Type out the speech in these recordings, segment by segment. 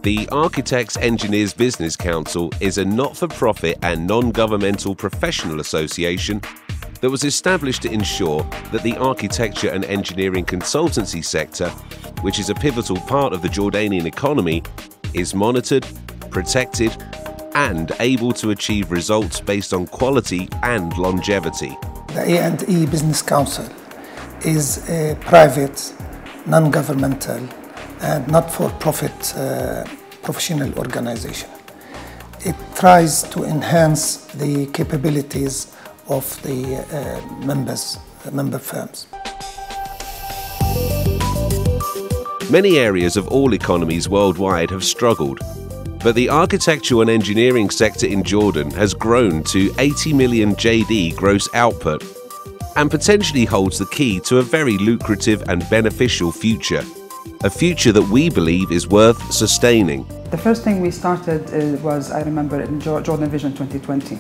The Architects Engineers Business Council is a not-for-profit and non-governmental professional association that was established to ensure that the architecture and engineering consultancy sector, which is a pivotal part of the Jordanian economy, is monitored, protected, and able to achieve results based on quality and longevity. The A&E Business Council is a private, non-governmental, and not-for-profit professional organization. It tries to enhance the capabilities of the member firms. Many areas of all economies worldwide have struggled, but the architectural and engineering sector in Jordan has grown to 80 million JD gross output and potentially holds the key to a very lucrative and beneficial future. A future that we believe is worth sustaining. The first thing we started was, I remember, in Jordan Vision 2020.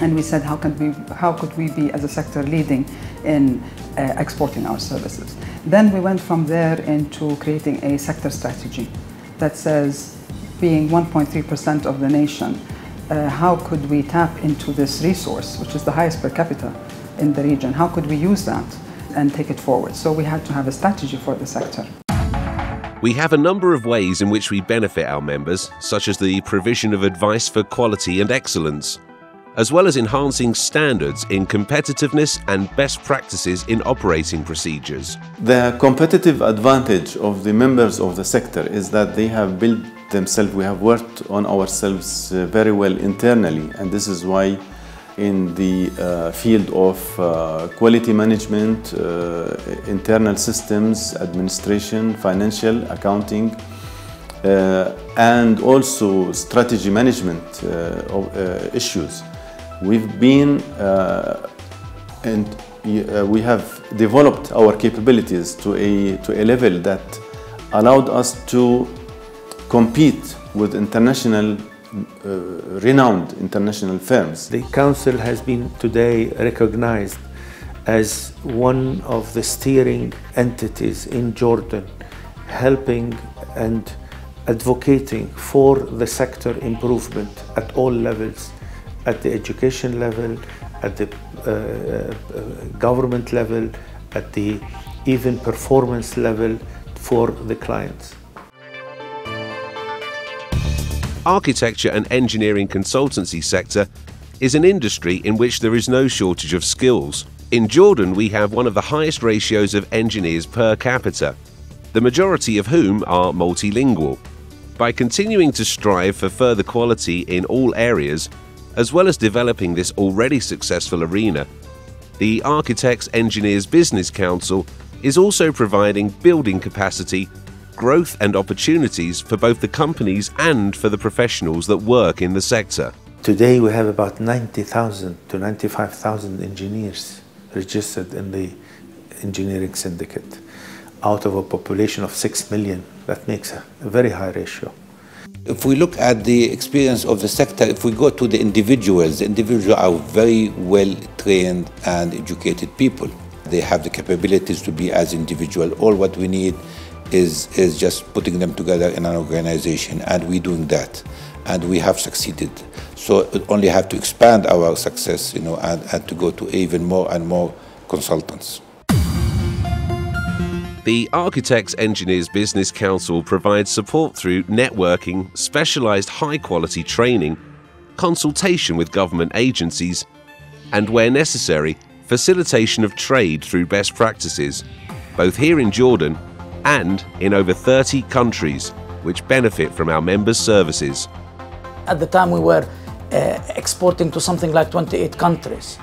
And we said, how could we be as a sector leading in exporting our services? Then we went from there into creating a sector strategy that says, being 1.3% of the nation, how could we tap into this resource, which is the highest per capita in the region? How could we use that and take it forward? So we had to have a strategy for the sector. We have a number of ways in which we benefit our members, such as the provision of advice for quality and excellence, as well as enhancing standards in competitiveness and best practices in operating procedures. The competitive advantage of the members of the sector is that they have built themselves, we have worked on ourselves very well internally, and this is why in the field of quality management, internal systems, administration, financial, accounting, and also strategy management issues. We've been and we have developed our capabilities to a level that allowed us to compete with renowned international firms. The Council has been today recognized as one of the steering entities in Jordan, helping and advocating for the sector improvement at all levels, at the education level, at the government level, at the even performance level for the clients. Architecture and engineering consultancy sector is an industry in which there is no shortage of skills. In Jordan, we have one of the highest ratios of engineers per capita, the majority of whom are multilingual. By continuing to strive for further quality in all areas, as well as developing this already successful arena, the Architects Engineers Business Council is also providing building capacity, growth and opportunities for both the companies and for the professionals that work in the sector. Today we have about 90,000 to 95,000 engineers registered in the engineering syndicate out of a population of 6 million. That makes a very high ratio. If we look at the experience of the sector, if we go to the individuals are very well trained and educated people. They have the capabilities to be as individual. All what we need is just putting them together in an organization, and we're doing that, and we have succeeded. So we only have to expand our success, and to go to even more and more consultants. The Architects Engineers Business Council provides support through networking, specialized high-quality training, consultation with government agencies, and where necessary, facilitation of trade through best practices, both here in Jordan and in over 30 countries, which benefit from our members' services. At the time we were exporting to something like 28 countries,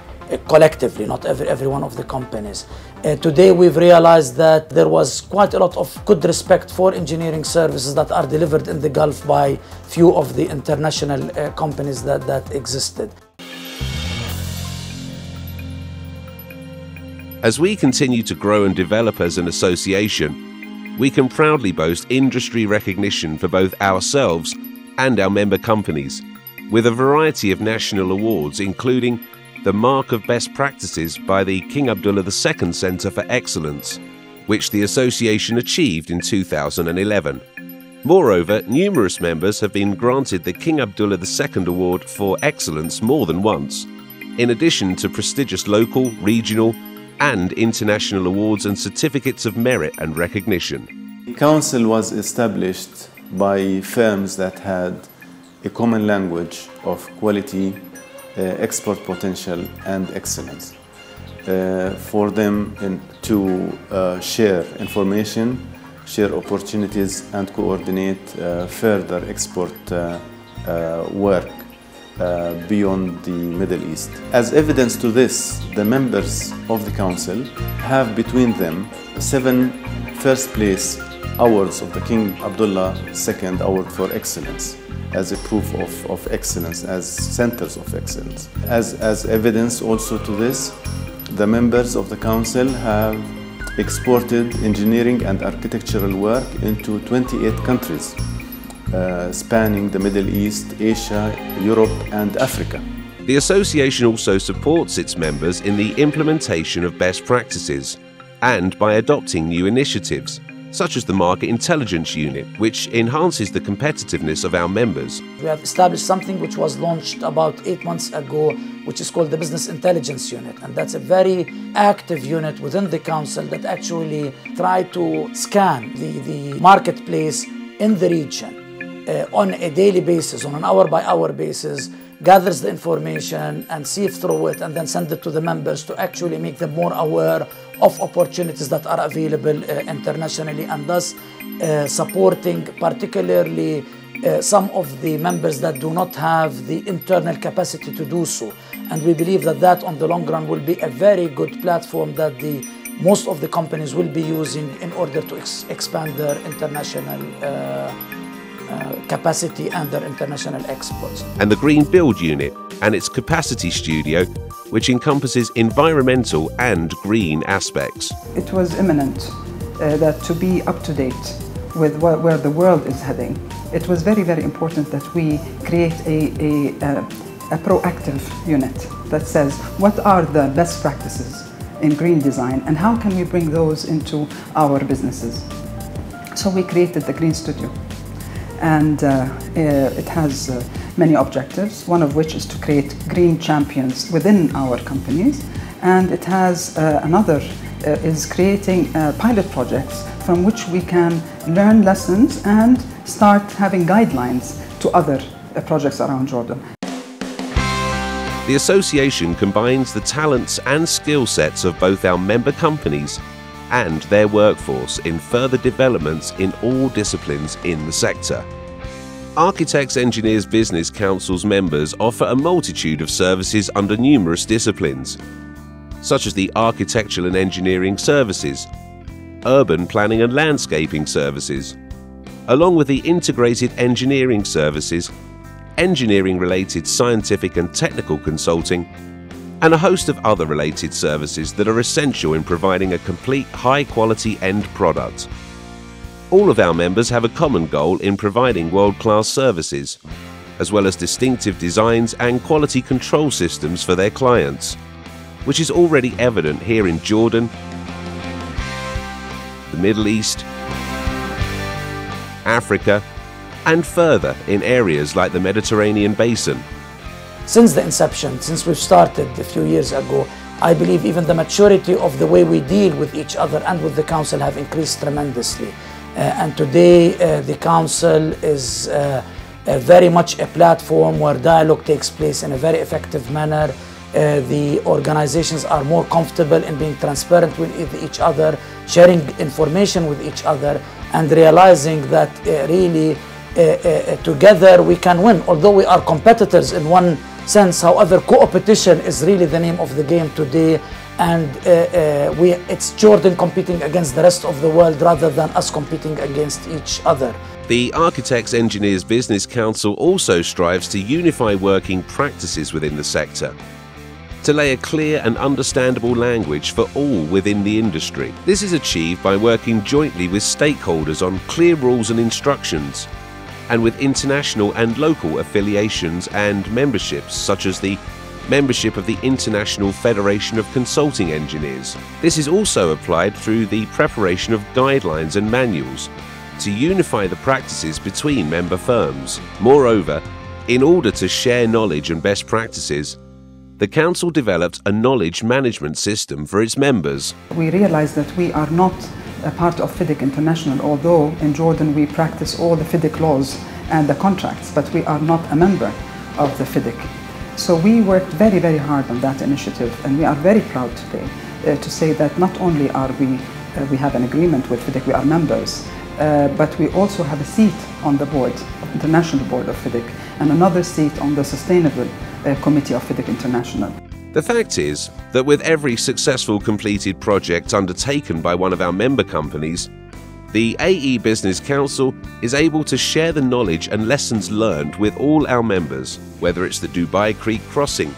collectively, not every one of the companies. Today we've realized that there was quite a lot of good respect for engineering services that are delivered in the Gulf by few of the international companies that existed. As we continue to grow and develop as an association, we can proudly boast industry recognition for both ourselves and our member companies, with a variety of national awards, including the Mark of Best Practices by the King Abdullah II Centre for Excellence, which the association achieved in 2011. Moreover, numerous members have been granted the King Abdullah II Award for Excellence more than once, in addition to prestigious local, regional, and international awards and certificates of merit and recognition. The Council was established by firms that had a common language of quality, export potential, and excellence. For them to share information, share opportunities, and coordinate further export work beyond the Middle East. As evidence to this, the members of the Council have between them 7 first-place awards of the King Abdullah II Award for Excellence as a proof of excellence, as centers of excellence. As evidence also to this, the members of the Council have exported engineering and architectural work into 28 countries, spanning the Middle East, Asia, Europe, and Africa. The association also supports its members in the implementation of best practices and by adopting new initiatives, such as the Market Intelligence Unit, which enhances the competitiveness of our members. We have established something which was launched about 8 months ago, which is called the Business Intelligence Unit. And that's a very active unit within the Council that actually try to scan the marketplace in the region on a daily basis, on an hour-by-hour basis, gathers the information and sift through it and then send it to the members to actually make them more aware of opportunities that are available internationally, and thus supporting particularly some of the members that do not have the internal capacity to do so. And we believe that that on the long run will be a very good platform that most of the companies will be using in order to expand their international capacity and their international exports. And the Green Build Unit and its Capacity Studio, which encompasses environmental and green aspects. It was imminent that to be up to date with where the world is heading, it was very, very important that we create a proactive unit that says what are the best practices in green design and how can we bring those into our businesses. So we created the Green Studio. And it has many objectives, one of which is to create green champions within our companies. And it has another, is creating pilot projects from which we can learn lessons and start having guidelines to other projects around Jordan. The association combines the talents and skill sets of both our member companies and their workforce in further developments in all disciplines in the sector. Architects Engineers Business Council's members offer a multitude of services under numerous disciplines, such as the Architectural and Engineering Services, Urban Planning and Landscaping Services, along with the Integrated Engineering Services, engineering-related scientific and technical consulting, and a host of other related services that are essential in providing a complete high-quality end product. All of our members have a common goal in providing world-class services, as well as distinctive designs and quality control systems for their clients, which is already evident here in Jordan, the Middle East, Africa, and further in areas like the Mediterranean Basin. Since the inception, since we've started a few years ago, I believe even the maturity of the way we deal with each other and with the Council have increased tremendously. And today the Council is very much a platform where dialogue takes place in a very effective manner. The organizations are more comfortable in being transparent with each other, sharing information with each other, and realizing that really together we can win. Although we are competitors in one sense, however, co-opetition is really the name of the game today, and it's Jordan competing against the rest of the world rather than us competing against each other. The Architects Engineers Business Council also strives to unify working practices within the sector, to lay a clear and understandable language for all within the industry. This is achieved by working jointly with stakeholders on clear rules and instructions, and with international and local affiliations and memberships, such as the membership of the International Federation of Consulting Engineers. This is also applied through the preparation of guidelines and manuals to unify the practices between member firms. Moreover, in order to share knowledge and best practices, the Council developed a knowledge management system for its members. We realized that we are not a part of FIDIC International, although in Jordan we practice all the FIDIC laws and the contracts, but we are not a member of the FIDIC. So we worked very, very hard on that initiative, and we are very proud today to say that not only are we have an agreement with FIDIC, we are members, but we also have a seat on the board, international board of FIDIC, and another seat on the sustainable committee of FIDIC International. The fact is that with every successful completed project undertaken by one of our member companies, the AE Business Council is able to share the knowledge and lessons learned with all our members, whether it's the Dubai Creek Crossing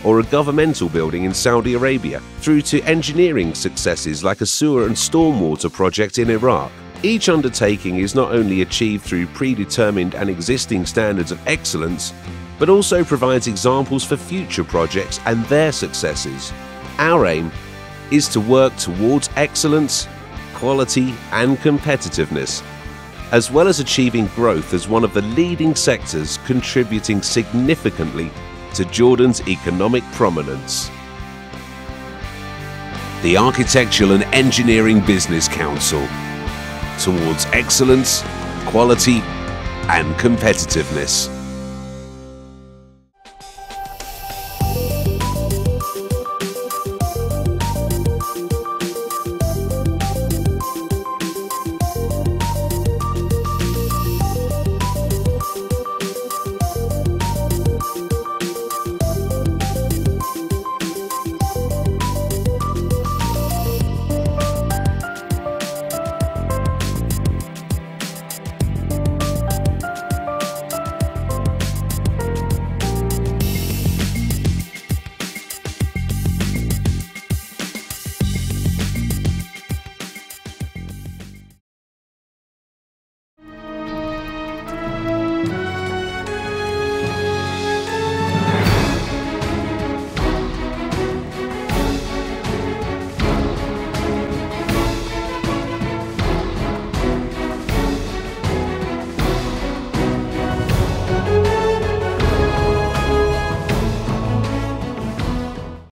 or a governmental building in Saudi Arabia, through to engineering successes like a sewer and stormwater project in Iraq. Each undertaking is not only achieved through predetermined and existing standards of excellence, but also provides examples for future projects and their successes. Our aim is to work towards excellence, quality and competitiveness, as well as achieving growth as one of the leading sectors contributing significantly to Jordan's economic prominence. The Architectural and Engineering Business Council, towards excellence, quality and competitiveness.